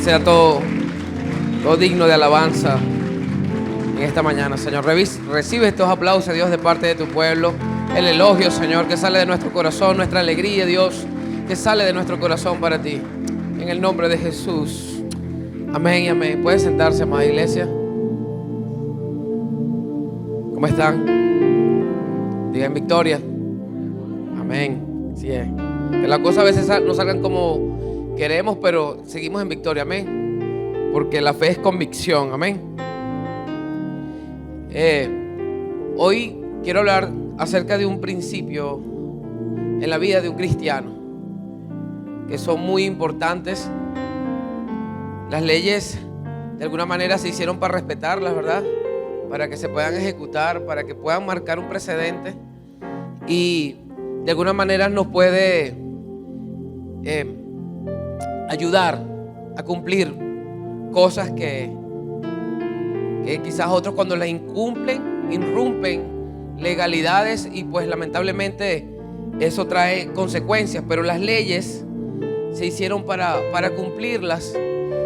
sea todo digno de alabanza en esta mañana, Señor. Recibe estos aplausos, Dios, de parte de tu pueblo. El elogio, Señor, que sale de nuestro corazón, nuestra alegría, Dios, que sale de nuestro corazón para ti. En el nombre de Jesús. Amén y amén. Pueden sentarse, amada iglesia. ¿Cómo están? Digan victoria. Amén. Sí es. Que las cosas a veces no salgan como queremos, pero seguimos en victoria. Amén. Porque la fe es convicción. Amén. Hoy quiero hablar acerca de un principio en la vida de un cristiano que son muy importantes. Las leyes de alguna manera se hicieron para respetarlas, ¿verdad? Para que se puedan ejecutar, para que puedan marcar un precedente y de alguna manera nos puede ayudar a cumplir cosas que quizás otros cuando las incumplen, irrumpen legalidades y pues lamentablemente eso trae consecuencias, pero las leyes se hicieron para cumplirlas.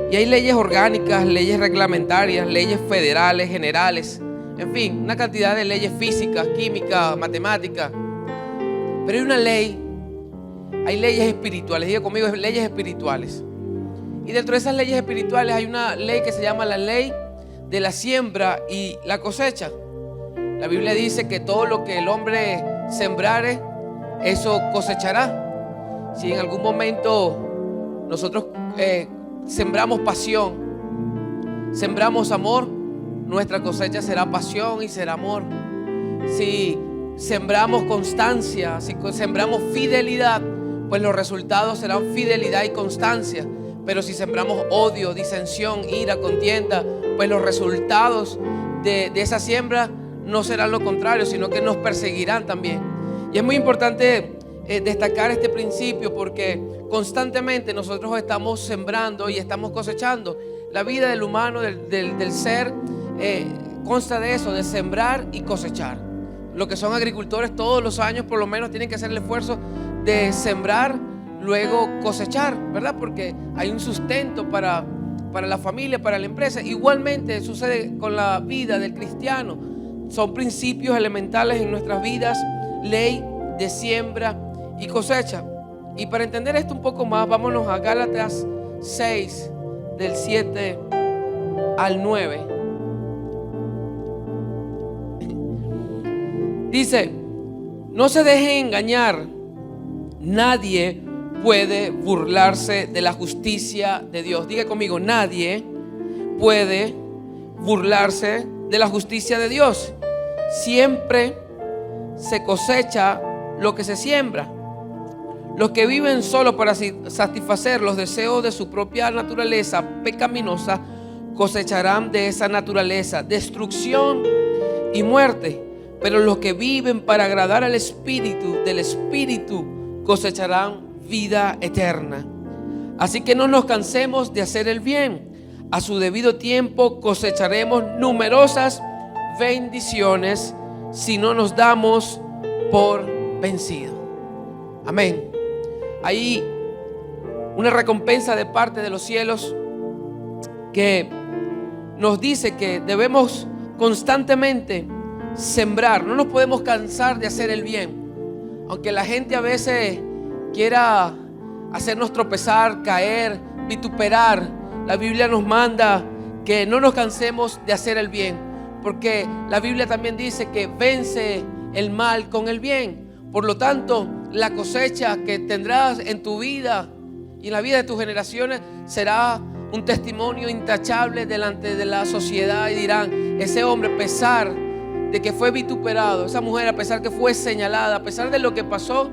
Y hay leyes orgánicas, leyes reglamentarias, leyes federales, generales, en fin, una cantidad de leyes físicas, químicas, matemáticas. Pero hay una ley, hay leyes espirituales, diga conmigo, leyes espirituales. Y dentro de esas leyes espirituales hay una ley que se llama la ley de la siembra y la cosecha. La Biblia dice que todo lo que el hombre sembrare, eso cosechará. Si en algún momento nosotros sembramos pasión, sembramos amor, nuestra cosecha será pasión y será amor. Si sembramos constancia, si sembramos fidelidad, pues los resultados serán fidelidad y constancia. Pero si sembramos odio, disensión, ira, contienda, pues los resultados de esa siembra no serán lo contrario, sino que nos perseguirán también. Y es muy importante destacar este principio porque constantemente nosotros estamos sembrando y estamos cosechando. La vida del humano, del ser, consta de eso, de sembrar y cosechar. Los que son agricultores todos los años por lo menos tienen que hacer el esfuerzo de sembrar, luego cosechar, ¿verdad? Porque hay un sustento para la familia, para la empresa. Igualmente sucede con la vida del cristiano. Son principios elementales en nuestras vidas, ley de siembra y cosecha. Y para entender esto un poco más, vámonos a Gálatas 6, del 7 al 9. Dice: no se dejen engañar, nadie puede burlarse de la justicia de Dios. Diga conmigo, nadie puede burlarse de la justicia de Dios. Siempre se cosecha lo que se siembra. Los que viven solo para satisfacer los deseos de su propia naturaleza pecaminosa cosecharán de esa naturaleza destrucción y muerte. Pero los que viven para agradar al Espíritu, del Espíritu, cosecharán vida eterna. Así que no nos cansemos de hacer el bien. A su debido tiempo cosecharemos numerosas bendiciones si no nos damos por vencidos. Amén. Hay una recompensa de parte de los cielos que nos dice que debemos constantemente sembrar. No nos podemos cansar de hacer el bien. Aunque la gente a veces quiera hacernos tropezar, caer, vituperar, la Biblia nos manda que no nos cansemos de hacer el bien, porque la Biblia también dice que vence el mal con el bien. Por lo tanto, la cosecha que tendrás en tu vida y en la vida de tus generaciones será un testimonio intachable delante de la sociedad y dirán: ese hombre, a pesar de que fue vituperado, esa mujer, a pesar que fue señalada, a pesar de lo que pasó,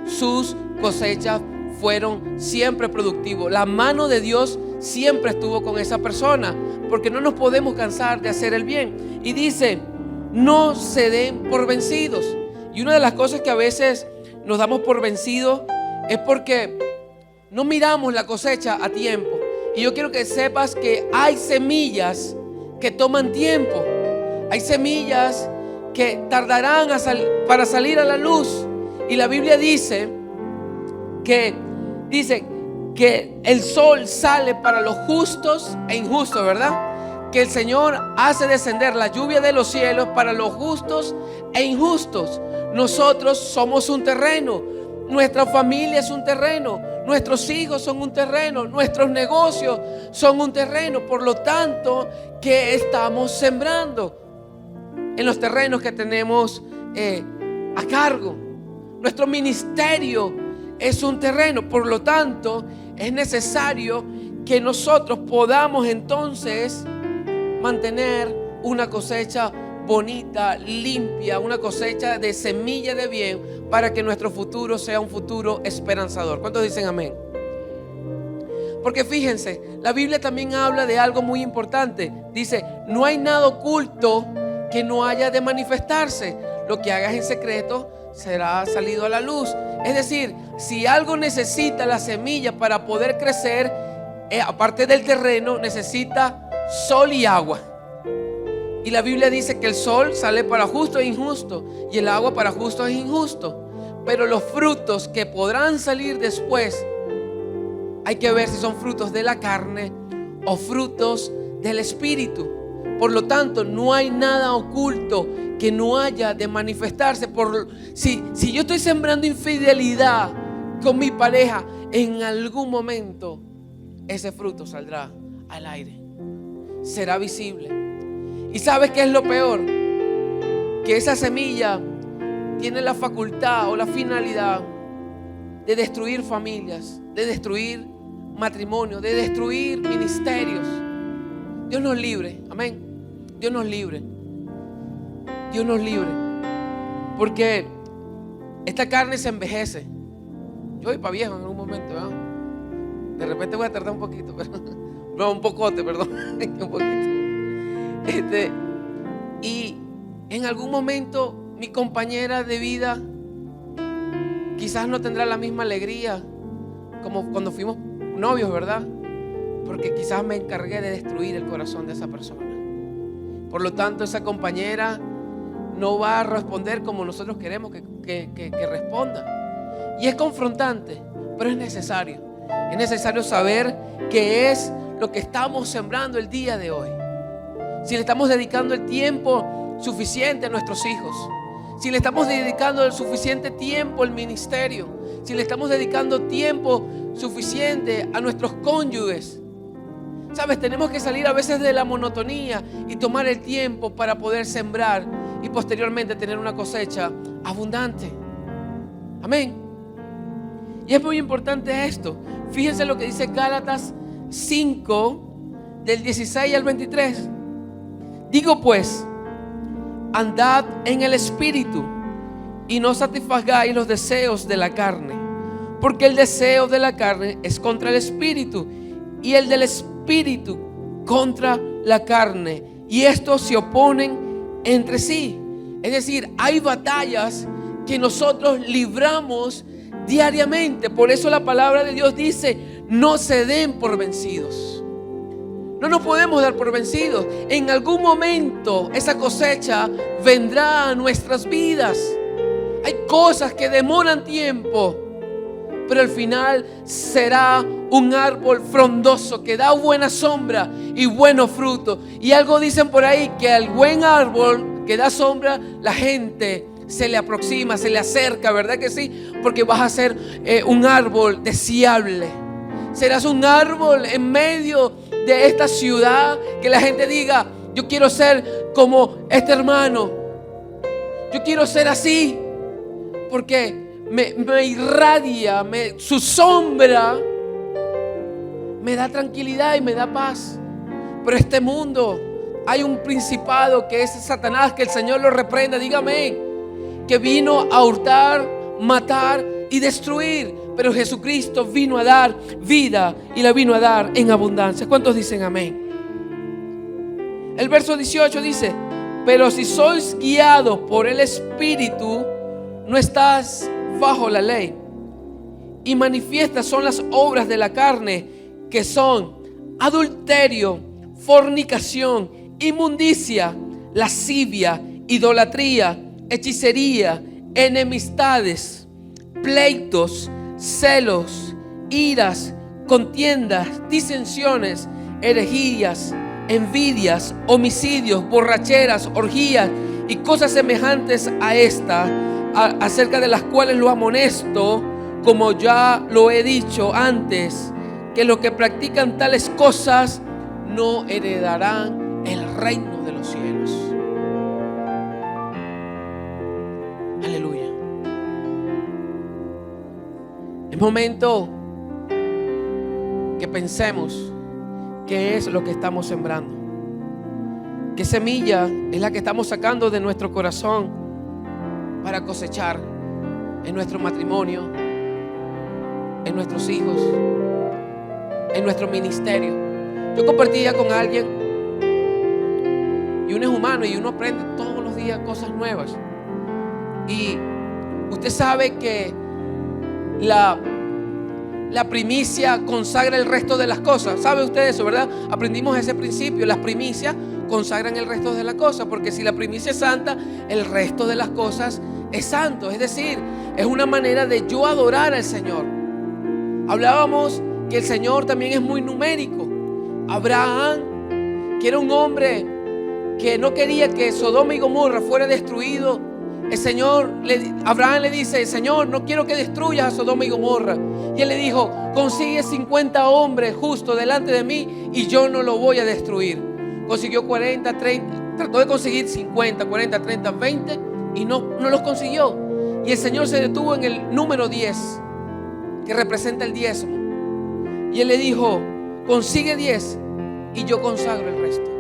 sus cosechas fueron siempre productivos. La mano de Dios siempre estuvo con esa persona, porque no nos podemos cansar de hacer el bien. Y dice: no se den por vencidos. Y una de las cosas que a veces nos damos por vencidos es porque no miramos la cosecha a tiempo. Y yo quiero que sepas que hay semillas que toman tiempo. Hay semillas que tardarán para salir a la luz. Y la Biblia dice que el sol sale para los justos e injustos, ¿verdad? Que el Señor hace descender la lluvia de los cielos para los justos e injustos. Nosotros somos un terreno, nuestra familia es un terreno, nuestros hijos son un terreno, nuestros negocios son un terreno. Por lo tanto, ¿qué estamos sembrando en los terrenos que tenemos a cargo? Nuestro ministerio es un terreno. Por lo tanto, es necesario que nosotros podamos entonces mantener una cosecha bonita, limpia, una cosecha de semilla de bien, para que nuestro futuro sea un futuro esperanzador. ¿Cuántos dicen amén? Porque fíjense, la Biblia también habla de algo muy importante. Dice, no hay nada oculto que no haya de manifestarse. Lo que hagas en secreto será salido a la luz. Es decir, si algo necesita la semilla para poder crecer, aparte del terreno, necesita sol y agua. Y la Biblia dice que el sol sale para justos e injustos, y el agua para justos e injustos. Pero los frutos que podrán salir después, hay que ver si son frutos de la carne o frutos del Espíritu. Por lo tanto, no hay nada oculto que no haya de manifestarse. Si yo estoy sembrando infidelidad con mi pareja, en algún momento ese fruto saldrá al aire, será visible. ¿Y sabes qué es lo peor? Que esa semilla tiene la facultad o la finalidad de destruir familias, de destruir matrimonios, de destruir ministerios. Dios nos libre, amén. Dios nos libre. Dios nos libre. Porque esta carne se envejece. Yo voy para viejo en algún momento, ¿verdad? De repente voy a tardar un poquito, pero no, un pocote, perdón. Un poquito. Y en algún momento mi compañera de vida quizás no tendrá la misma alegría como cuando fuimos novios, ¿verdad? Porque quizás me encargué de destruir el corazón de esa persona. Por lo tanto, esa compañera no va a responder como nosotros queremos que responda. Y es confrontante, pero es necesario. Es necesario saber qué es lo que estamos sembrando el día de hoy. Si le estamos dedicando el tiempo suficiente a nuestros hijos, si le estamos dedicando el suficiente tiempo al ministerio, si le estamos dedicando tiempo suficiente a nuestros cónyuges. Sabes, tenemos que salir a veces de la monotonía y tomar el tiempo para poder sembrar y posteriormente tener una cosecha abundante. Amén. Y es muy importante esto. Fíjense lo que dice Gálatas 5, del 16 al 23. Digo pues, andad en el Espíritu y no satisfagáis los deseos de la carne, porque el deseo de la carne es contra el Espíritu y el del Espíritu contra la carne, y estos se oponen entre sí. Es decir, hay batallas que nosotros libramos diariamente. Por eso la palabra de Dios dice, no se den por vencidos. No nos podemos dar por vencidos. En algún momento esa cosecha vendrá a nuestras vidas. Hay cosas que demoran tiempo, pero al final será un árbol frondoso que da buena sombra y buenos frutos. Y algo dicen por ahí, que al buen árbol que da sombra, la gente se le aproxima, se le acerca, ¿verdad que sí? Porque vas a ser un árbol deseable. Serás un árbol en medio de esta ciudad, que la gente diga, yo quiero ser como este hermano, yo quiero ser así, porque me irradia, su sombra me da tranquilidad y me da paz. Pero este mundo, hay un principado que es Satanás, que el Señor lo reprenda, dígame, que vino a hurtar, matar y destruir. Pero Jesucristo vino a dar vida y la vino a dar en abundancia. ¿Cuántos dicen amén? El verso 18 dice, pero si sois guiados por el Espíritu, no estás bajo la ley. Y manifiestas son las obras de la carne, que son adulterio, fornicación, inmundicia, lascivia, idolatría, hechicería, enemistades, pleitos, celos, iras, contiendas, disensiones, herejías, envidias, homicidios, borracheras, orgías y cosas semejantes a esta, acerca de las cuales lo amonesto, como ya lo he dicho antes, que los que practican tales cosas no heredarán el reino de los cielos. Aleluya. Es momento que pensemos qué es lo que estamos sembrando, qué semilla es la que estamos sacando de nuestro corazón para cosechar en nuestro matrimonio, en nuestros hijos, en nuestro ministerio. Yo compartía con alguien, y uno es humano y uno aprende todos los días cosas nuevas. Y usted sabe que la primicia consagra el resto de las cosas. ¿Sabe usted eso, verdad? Aprendimos ese principio. Las primicias consagran el resto de las cosas, porque si la primicia es santa, el resto de las cosas es santo. Es decir, es una manera de yo adorar al Señor. Hablábamos que el Señor también es muy numérico. Abraham, que era un hombre que no quería que Sodoma y Gomorra fuera destruido, Abraham le dice: Señor, no quiero que destruyas a Sodoma y Gomorra. Y él le dijo: consigue 50 hombres justos delante de mí y yo no lo voy a destruir. Consiguió 40, 30, trató de conseguir 50, 40, 30, 20 y no los consiguió. Y el Señor se detuvo en el número 10, que representa el diezmo. Y él le dijo: consigue 10 y yo consagro el resto.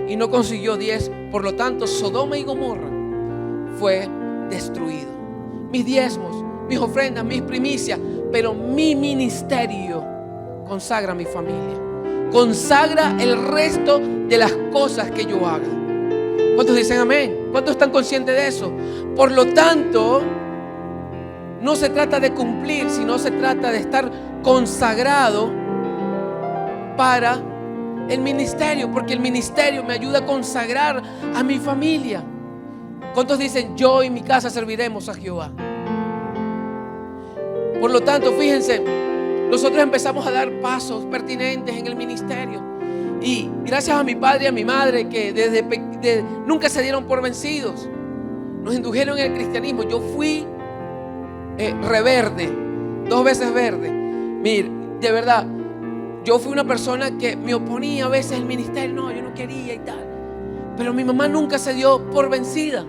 Y no consiguió 10, por lo tanto Sodoma y Gomorra fue destruido. Mis diezmos, mis ofrendas, mis primicias, pero mi ministerio consagra a mi familia, consagra el resto de las cosas que yo haga. ¿Cuántos dicen amén? ¿Cuántos están conscientes de eso? Por lo tanto, no se trata de cumplir, sino se trata de estar consagrado para el ministerio, porque el ministerio me ayuda a consagrar a mi familia. ¿Cuántos dicen: yo y mi casa serviremos a Jehová? Por lo tanto, fíjense, nosotros empezamos a dar pasos pertinentes en el ministerio. Y gracias a mi padre y a mi madre, que nunca se dieron por vencidos, nos indujeron en el cristianismo. Yo fui reverde, 2 veces verde. Mire, de verdad, yo fui una persona que me oponía a veces al ministerio. No, yo no quería y tal. Pero mi mamá nunca se dio por vencida.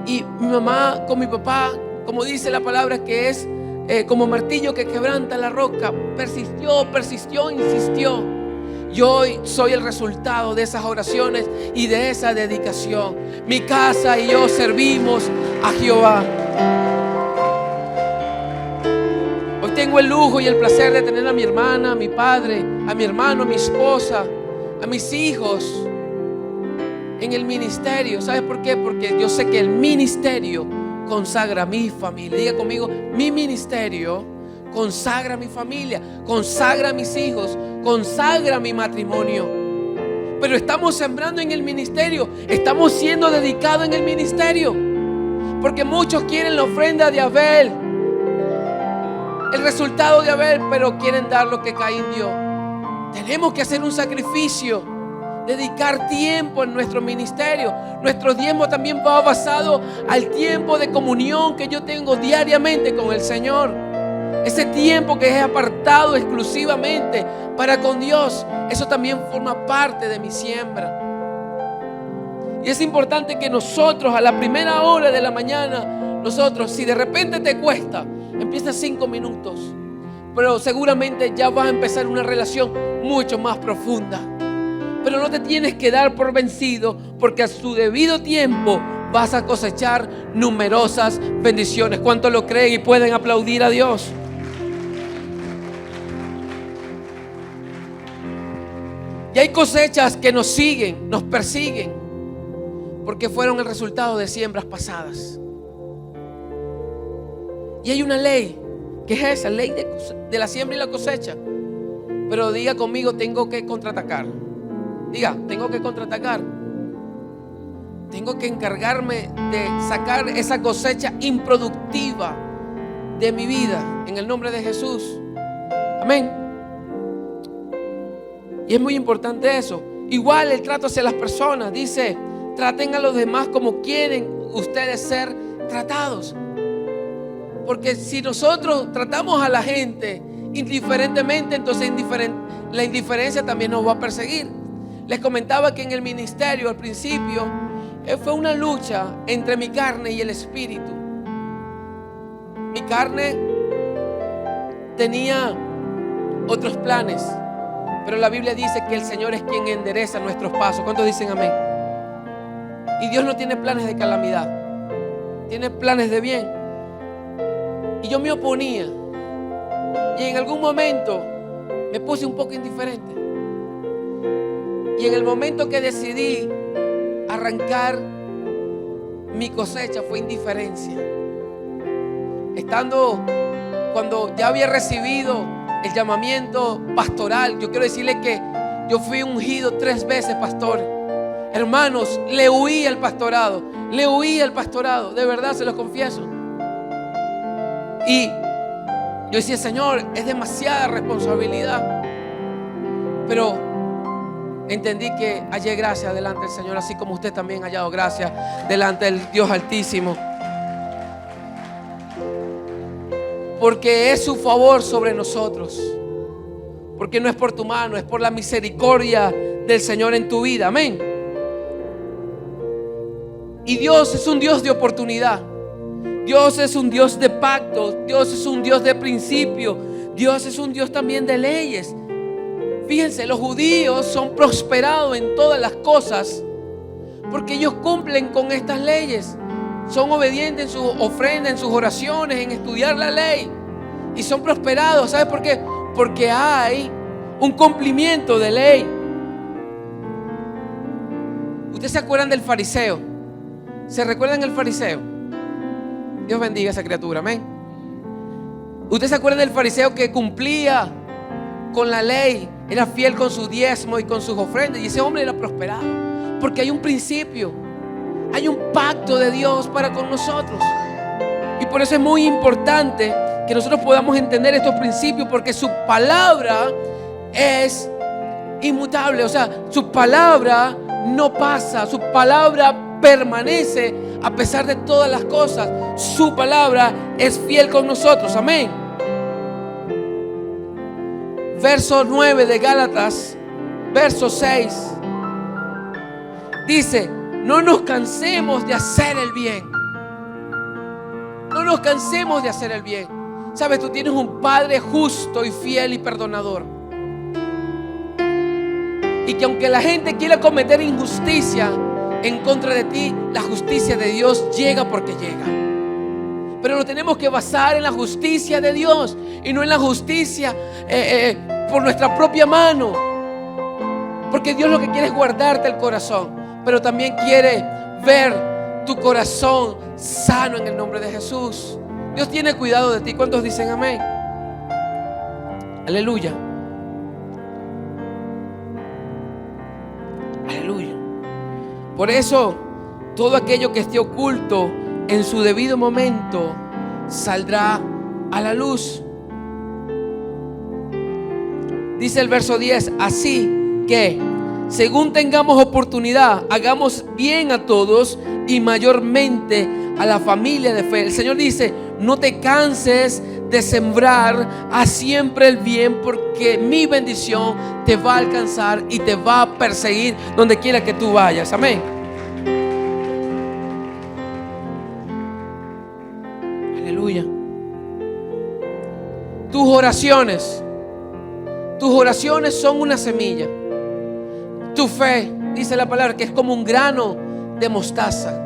Y mi mamá con mi papá, como dice la palabra, que es como martillo que quebranta la roca, persistió, insistió. Y hoy soy el resultado de esas oraciones y de esa dedicación. Mi casa y yo servimos a Jehová. Hoy tengo el lujo y el placer de tener a mi hermana, a mi padre, a mi hermano, a mi esposa, a mis hijos en el ministerio. ¿Sabes por qué? Porque yo sé que el ministerio consagra a mi familia. Diga conmigo: mi ministerio consagra a mi familia, consagra a mis hijos, consagra mi matrimonio. Pero estamos sembrando en el ministerio, estamos siendo dedicados en el ministerio, porque muchos quieren la ofrenda de Abel, el resultado de Abel, pero quieren dar lo que Caín dio. Tenemos que hacer un sacrificio, dedicar tiempo en nuestro ministerio. Nuestro diezmo también va basado al tiempo de comunión que yo tengo diariamente con el Señor. Ese tiempo que es apartado exclusivamente para con Dios, eso también forma parte de mi siembra. Y es importante que nosotros, a la primera hora de la mañana, si de repente te cuesta, empieza 5 minutos, pero seguramente ya vas a empezar una relación mucho más profunda. Pero no te tienes que dar por vencido, porque a su debido tiempo vas a cosechar numerosas bendiciones. ¿Cuántos lo creen y pueden aplaudir a Dios? Y hay cosechas que nos siguen, nos persiguen, porque fueron el resultado de siembras pasadas. Y hay una ley, que es esa ley de la siembra y la cosecha. Pero diga conmigo: tengo que contraatacar. Diga: tengo que contraatacar. Tengo que encargarme de sacar esa cosecha improductiva de mi vida, en el nombre de Jesús. Amén. Y es muy importante eso. Igual el trato hacia las personas. Dice, traten a los demás como quieren ustedes ser tratados. Porque si nosotros tratamos a la gente indiferentemente, entonces la indiferencia también nos va a perseguir. Les comentaba que en el ministerio al principio fue una lucha entre mi carne y el espíritu. Mi carne tenía otros planes, pero la Biblia dice que el Señor es quien endereza nuestros pasos. ¿Cuántos dicen amén? Y Dios no tiene planes de calamidad, tiene planes de bien. Y yo me oponía, y en algún momento me puse un poco indiferente. Y en el momento que decidí arrancar mi cosecha fue indiferencia. Cuando ya había recibido el llamamiento pastoral, yo quiero decirle que yo fui ungido 3 veces pastor. Hermanos, le huí al pastorado, de verdad se los confieso. Y yo decía, Señor, es demasiada responsabilidad. Pero entendí que hallé gracia delante del Señor, así como usted también ha hallado gracia delante del Dios Altísimo. Porque es su favor sobre nosotros. Porque no es por tu mano, es por la misericordia del Señor en tu vida. Amén. Y Dios es un Dios de oportunidad. Dios es un Dios de pactos. Dios es un Dios de principio. Dios es un Dios también de leyes. Fíjense, los judíos son prosperados en todas las cosas porque ellos cumplen con estas leyes. Son obedientes en sus ofrendas, en sus oraciones, en estudiar la ley. Y son prosperados. ¿Sabes por qué? Porque hay un cumplimiento de ley. ¿Ustedes se acuerdan del fariseo? ¿Se recuerdan del fariseo? Dios bendiga a esa criatura, amén. ¿Ustedes se acuerdan del fariseo que cumplía con la ley? Era fiel con su diezmo y con sus ofrendas. Y ese hombre era prosperado. Porque hay un principio, hay un pacto de Dios para con nosotros. Y por eso es muy importante que nosotros podamos entender estos principios, porque su palabra es inmutable. O sea, su palabra no pasa, su palabra permanece a pesar de todas las cosas. Su palabra es fiel con nosotros, amén. Verso 9 de Gálatas, verso 6, dice: no nos cansemos de hacer el bien. No nos cansemos de hacer el bien. Sabes, tú tienes un Padre justo y fiel y perdonador. Y que aunque la gente quiera cometer injusticia en contra de ti, la justicia de Dios llega porque llega. Pero nos tenemos que basar en la justicia de Dios y no en la justicia por nuestra propia mano. Porque Dios lo que quiere es guardarte el corazón, pero también quiere ver tu corazón sano en el nombre de Jesús. Dios tiene cuidado de ti. ¿Cuántos dicen amén? Aleluya. Aleluya. Por eso, todo aquello que esté oculto en su debido momento saldrá a la luz. Dice el verso 10: así que, según tengamos oportunidad, hagamos bien a todos y mayormente a la familia de fe. El Señor dice: no te canses de sembrar, haz siempre el bien, porque mi bendición te va a alcanzar y te va a perseguir donde quiera que tú vayas. Amén. Aleluya. Tus oraciones son una semilla. Tu fe, dice la palabra, que es como un grano de mostaza.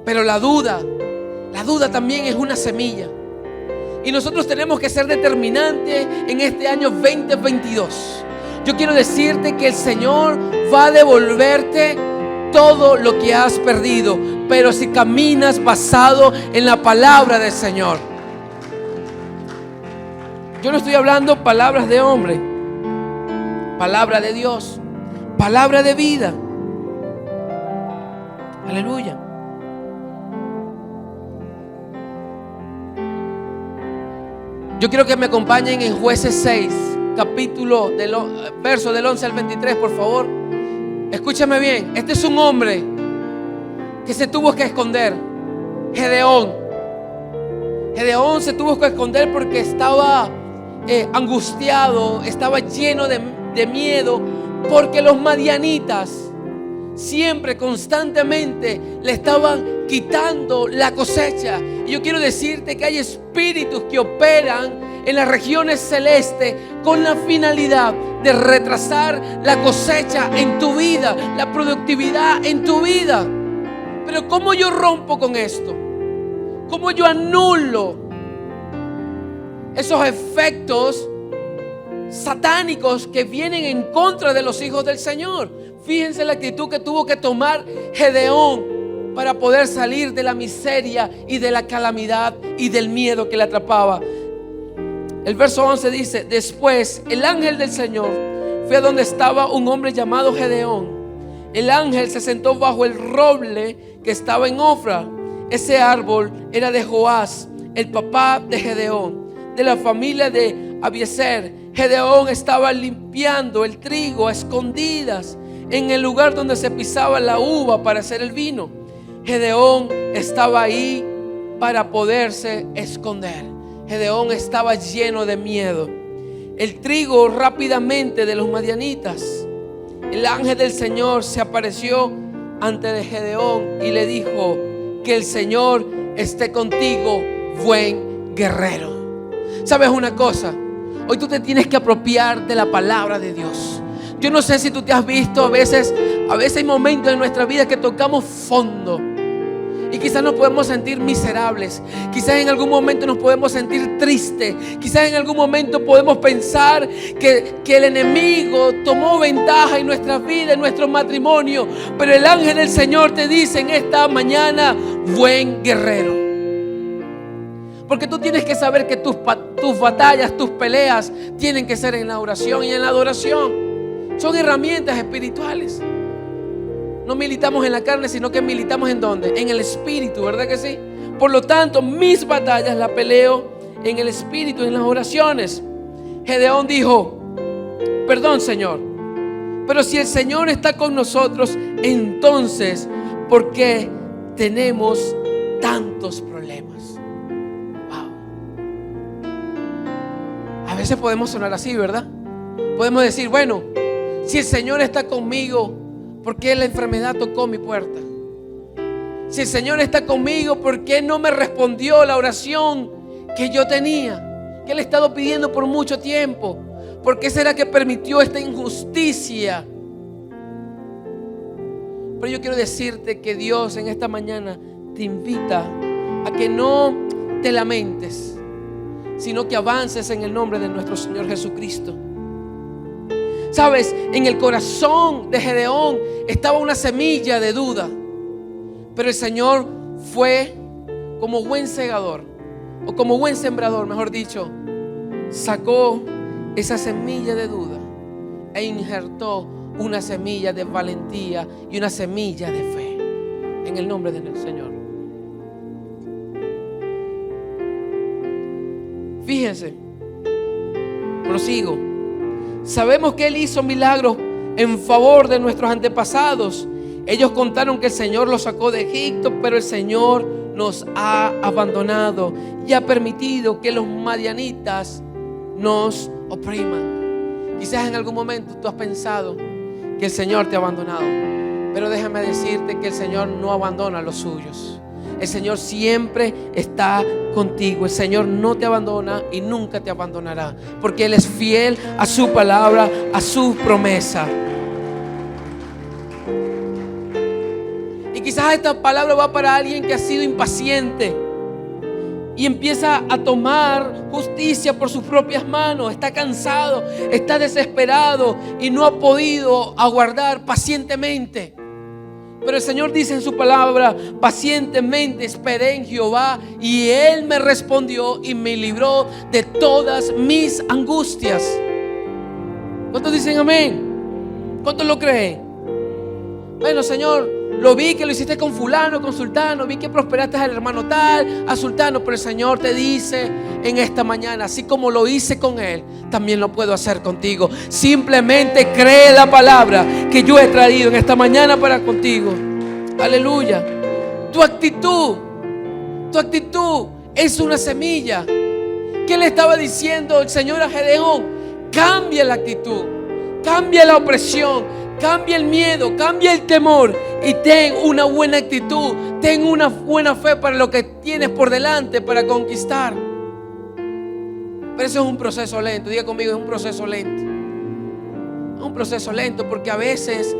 Pero la duda también es una semilla. Y nosotros tenemos que ser determinantes en este año 2022. Yo quiero decirte que el Señor va a devolverte todo lo que has perdido, pero si caminas basado en la palabra del Señor. Yo no estoy hablando palabras de hombre, palabra de Dios, palabra de vida. Aleluya. Yo quiero que me acompañen en Jueces 6, verso del 11 al 23, por favor. Escúchame bien, este es un hombre que se tuvo que esconder. Gedeón se tuvo que esconder porque estaba angustiado, estaba lleno de miedo, porque los madianitas siempre, constantemente le estaban quitando la cosecha. Y yo quiero decirte que hay espíritus que operan en las regiones celestes con la finalidad de retrasar la cosecha en tu vida, la productividad en tu vida. Pero ¿cómo yo rompo con esto? ¿Cómo yo anulo esos efectos satánicos que vienen en contra de los hijos del Señor? Fíjense la actitud que tuvo que tomar Gedeón para poder salir de la miseria y de la calamidad y del miedo que le atrapaba. El verso 11 dice: después el ángel del Señor fue a donde estaba un hombre llamado Gedeón. El ángel se sentó bajo el roble que estaba en Ofra. Ese árbol era de Joás, el papá de Gedeón, de la familia de Abiezer. Gedeón estaba limpiando el trigo a escondidas en el lugar donde se pisaba la uva para hacer el vino. Gedeón estaba ahí para poderse esconder. Gedeón estaba lleno de miedo. El trigo rápidamente de los madianitas. El ángel del Señor se apareció ante de Gedeón y le dijo: que el Señor esté contigo, buen guerrero. ¿Sabes una cosa? Hoy tú te tienes que apropiar de la palabra de Dios. Yo no sé si tú te has visto, a veces hay momentos en nuestra vida que tocamos fondo y quizás nos podemos sentir miserables. Quizás en algún momento nos podemos sentir tristes. Quizás en algún momento podemos pensar que el enemigo tomó ventaja en nuestra vida, en nuestro matrimonio. Pero el ángel del Señor te dice en esta mañana: buen guerrero. Porque tú tienes que saber que tus batallas, tus peleas tienen que ser en la oración y en la adoración. Son herramientas espirituales. No militamos en la carne, sino que militamos ¿en dónde? En el espíritu, ¿verdad que sí? Por lo tanto, mis batallas las peleo en el espíritu, en las oraciones. Gedeón dijo: perdón, Señor, pero si el Señor está con nosotros, entonces ¿por qué tenemos tantos problemas? Wow. A veces podemos sonar así, ¿verdad? Podemos decir: bueno, si el Señor está conmigo, ¿por qué la enfermedad tocó mi puerta? Si el Señor está conmigo, ¿por qué no me respondió la oración que yo tenía, que le he estado pidiendo por mucho tiempo? ¿Por qué será que permitió esta injusticia? Pero yo quiero decirte que Dios en esta mañana te invita a que no te lamentes, sino que avances en el nombre de nuestro Señor Jesucristo. Sabes, en el corazón de Gedeón estaba una semilla de duda, pero el Señor fue como buen segador, o como buen sembrador, mejor dicho, sacó esa semilla de duda e injertó una semilla de valentía y una semilla de fe en el nombre del Señor. Fíjense, prosigo. Sabemos que Él hizo milagros en favor de nuestros antepasados. Ellos contaron que el Señor los sacó de Egipto, pero el Señor nos ha abandonado y ha permitido que los madianitas nos opriman. Quizás en algún momento tú has pensado que el Señor te ha abandonado, pero déjame decirte que el Señor no abandona a los suyos. El Señor siempre está contigo. El Señor no te abandona y nunca te abandonará, porque Él es fiel a su palabra, a su promesa. Y quizás esta palabra va para alguien que ha sido impaciente y empieza a tomar justicia por sus propias manos. Está cansado, está desesperado y no ha podido aguardar pacientemente. Pero el Señor dice en su palabra: pacientemente esperé en Jehová y Él me respondió y me libró de todas mis angustias. ¿Cuántos dicen amén? ¿Cuántos lo creen? Bueno, Señor, lo vi que lo hiciste con fulano, con sultano, vi que prosperaste al hermano tal, a sultano, pero el Señor te dice en esta mañana, así como lo hice con él, también lo puedo hacer contigo. Simplemente cree la palabra que yo he traído en esta mañana para contigo. Aleluya. Tu actitud es una semilla. ¿Qué le estaba diciendo el Señor a Gedeón? Cambia la actitud, cambia la opresión, cambia el miedo, cambia el temor y ten una buena actitud, ten una buena fe para lo que tienes por delante para conquistar. Pero eso es un proceso lento. Diga conmigo, es un proceso lento. Es un proceso lento porque a veces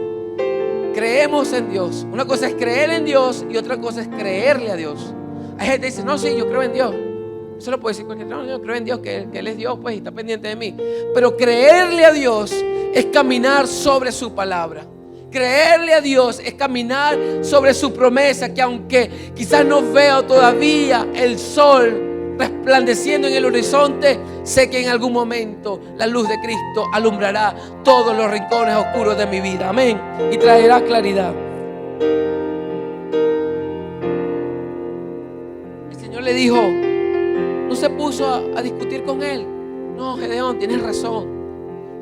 creemos en Dios. Una cosa es creer en Dios y otra cosa es creerle a Dios. Hay gente que dice, no, sí, yo creo en Dios. Eso lo puede decir cualquiera. No, yo creo en Dios, que Él es Dios, pues, y está pendiente de mí. Pero creerle a Dios es caminar sobre su palabra. Creerle a Dios es caminar sobre su promesa, que aunque quizás no veo todavía el sol resplandeciendo en el horizonte, sé que en algún momento la luz de Cristo alumbrará todos los rincones oscuros de mi vida. Amén. Y traerá claridad. El Señor le dijo, no se puso a discutir con él. No, Gedeón, tienes razón.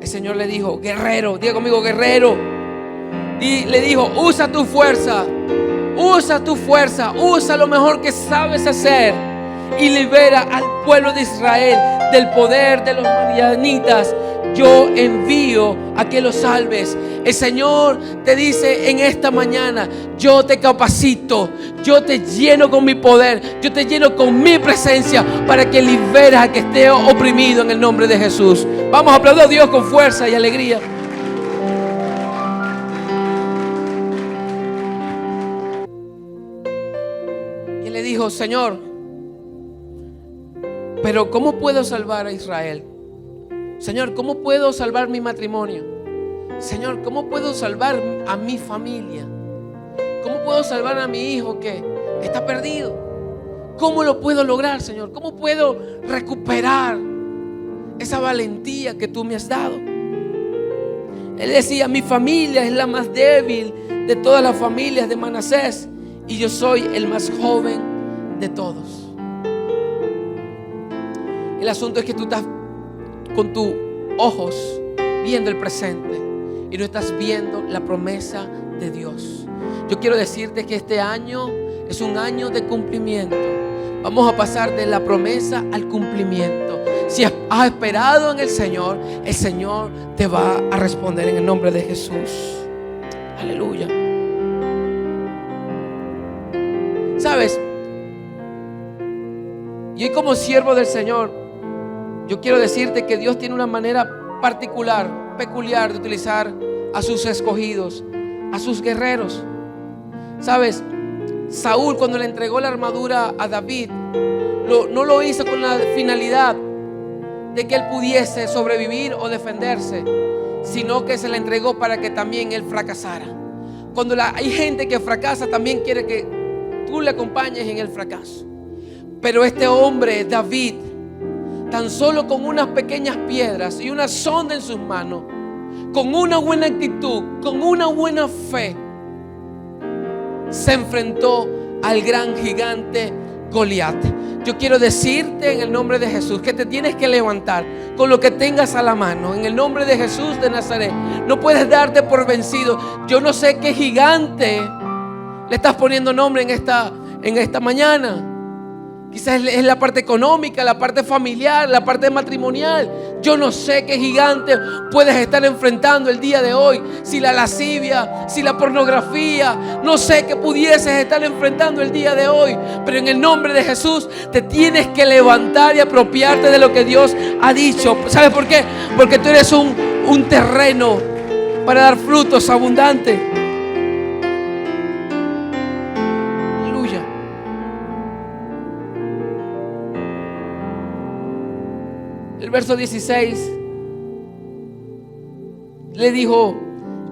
El Señor le dijo, guerrero, diga conmigo, guerrero. Y le dijo, usa tu fuerza, usa lo mejor que sabes hacer y libera al pueblo de Israel del poder de los madianitas. Yo envío a que los salves. El Señor te dice en esta mañana, yo te capacito, yo te lleno con mi poder, yo te lleno con mi presencia para que liberes a que esté oprimido en el nombre de Jesús. Vamos a aplaudir a Dios con fuerza y alegría. Y le dijo, Señor, pero ¿cómo puedo salvar a Israel? Señor, ¿cómo puedo salvar mi matrimonio? Señor, ¿cómo puedo salvar a mi familia? ¿Cómo puedo salvar a mi hijo que está perdido? ¿Cómo lo puedo lograr, Señor? ¿Cómo puedo recuperar esa valentía que tú me has dado? Él decía, mi familia es la más débil de todas las familias de Manasés y yo soy el más joven de todos. El asunto es que tú estás con tus ojos viendo el presente y no estás viendo la promesa de Dios. Yo quiero decirte que este año es un año de cumplimiento. Vamos a pasar de la promesa al cumplimiento. Si has esperado en el Señor te va a responder en el nombre de Jesús. Aleluya. ¿Sabes? Y hoy, como siervo del Señor, yo quiero decirte que Dios tiene una manera peculiar de utilizar a sus escogidos, a sus guerreros. ¿Sabes? Saúl, cuando le entregó la armadura a David, no lo hizo con la finalidad de que él pudiese sobrevivir o defenderse, sino que se la entregó para que también él fracasara. Cuando hay gente que fracasa, también quiere que tú le acompañes en el fracaso. Pero este hombre, David, tan solo con unas pequeñas piedras y una sonda en sus manos, con una buena actitud, con una buena fe, se enfrentó al gran gigante Goliat. Yo quiero decirte en el nombre de Jesús que te tienes que levantar con lo que tengas a la mano. En el nombre de Jesús de Nazaret, no puedes darte por vencido. Yo no sé qué gigante le estás poniendo nombre en esta mañana. Quizás es la parte económica, la parte familiar, la parte matrimonial. Yo no sé qué gigante puedes estar enfrentando el día de hoy. Si la lascivia, si la pornografía, no sé qué pudieses estar enfrentando el día de hoy. Pero en el nombre de Jesús te tienes que levantar y apropiarte de lo que Dios ha dicho. ¿Sabes por qué? Porque tú eres un terreno para dar frutos abundantes. El verso 16 le dijo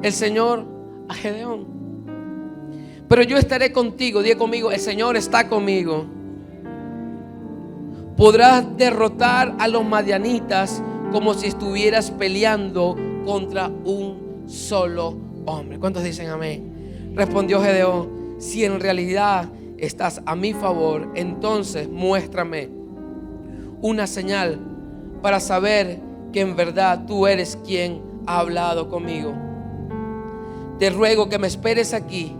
el Señor a Gedeón, pero yo estaré contigo. Diga conmigo, el Señor está conmigo. Podrás derrotar a los madianitas como si estuvieras peleando contra un solo hombre. ¿Cuántos dicen amén? Respondió Gedeón, si en realidad estás a mi favor, entonces muéstrame una señal para saber que en verdad tú eres quien ha hablado conmigo. Te ruego que me esperes aquí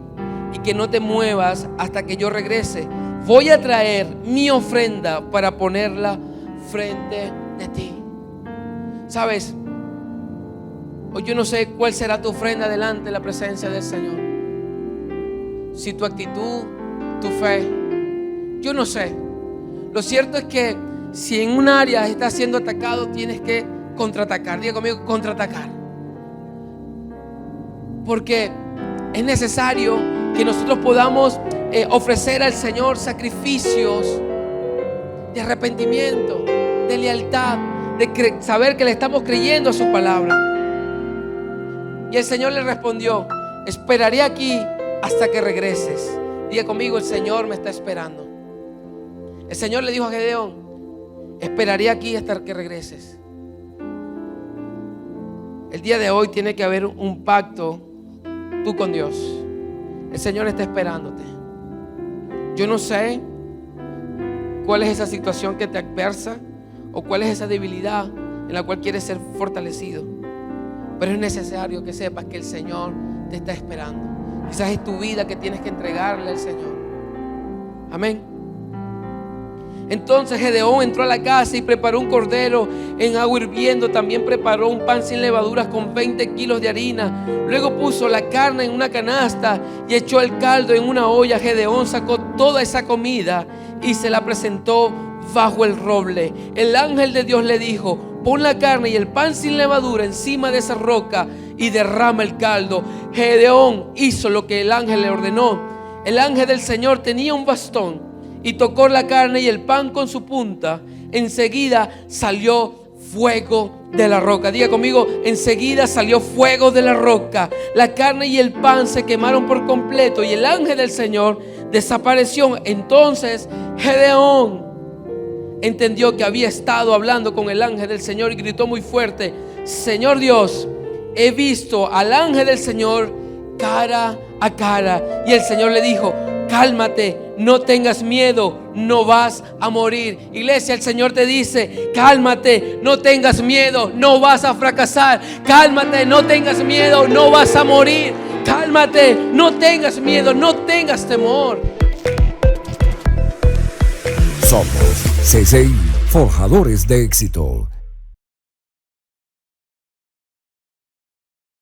y que no te muevas hasta que yo regrese. Voy a traer mi ofrenda para ponerla frente de ti. ¿Sabes? Hoy yo no sé cuál será tu ofrenda delante de la presencia del Señor. Si tu actitud, tu fe, yo no sé. Lo cierto es que si en un área estás siendo atacado, tienes que contraatacar. Diga conmigo, contraatacar. Porque es necesario que nosotros podamos ofrecer al Señor sacrificios de arrepentimiento, de lealtad, de saber que le estamos creyendo a su palabra. Y el Señor le respondió: esperaré aquí hasta que regreses. Diga conmigo, el Señor me está esperando. El Señor le dijo a Gedeón: esperaré aquí hasta que regreses. El día de hoy tiene que haber un pacto tú con Dios. El Señor está esperándote. Yo no sé cuál es esa situación que te adversa o cuál es esa debilidad en la cual quieres ser fortalecido, pero es necesario que sepas que el Señor te está esperando. Quizás es tu vida que tienes que entregarle al Señor. Amén. Entonces Gedeón entró a la casa y preparó un cordero en agua hirviendo. También preparó un pan sin levaduras con 20 kilos de harina. Luego puso la carne en una canasta y echó el caldo en una olla. Gedeón sacó toda esa comida y se la presentó bajo el roble. El ángel de Dios le dijo: pon la carne y el pan sin levadura encima de esa roca y derrama el caldo. Gedeón hizo lo que el ángel le ordenó. El ángel del Señor tenía un bastón y tocó la carne y el pan con su punta. Enseguida salió fuego de la roca. Diga conmigo: enseguida salió fuego de la roca. La carne y el pan se quemaron por completo y el ángel del Señor desapareció. Entonces Gedeón entendió que había estado hablando con el ángel del Señor y gritó muy fuerte: Señor Dios, he visto al ángel del Señor cara a cara. Y el Señor le dijo: cálmate, no tengas miedo, no vas a morir. Iglesia, el Señor te dice: cálmate, no tengas miedo, no vas a fracasar. Cálmate, no tengas miedo, no vas a morir. Cálmate, no tengas miedo, no tengas temor. Somos CCI, forjadores de éxito.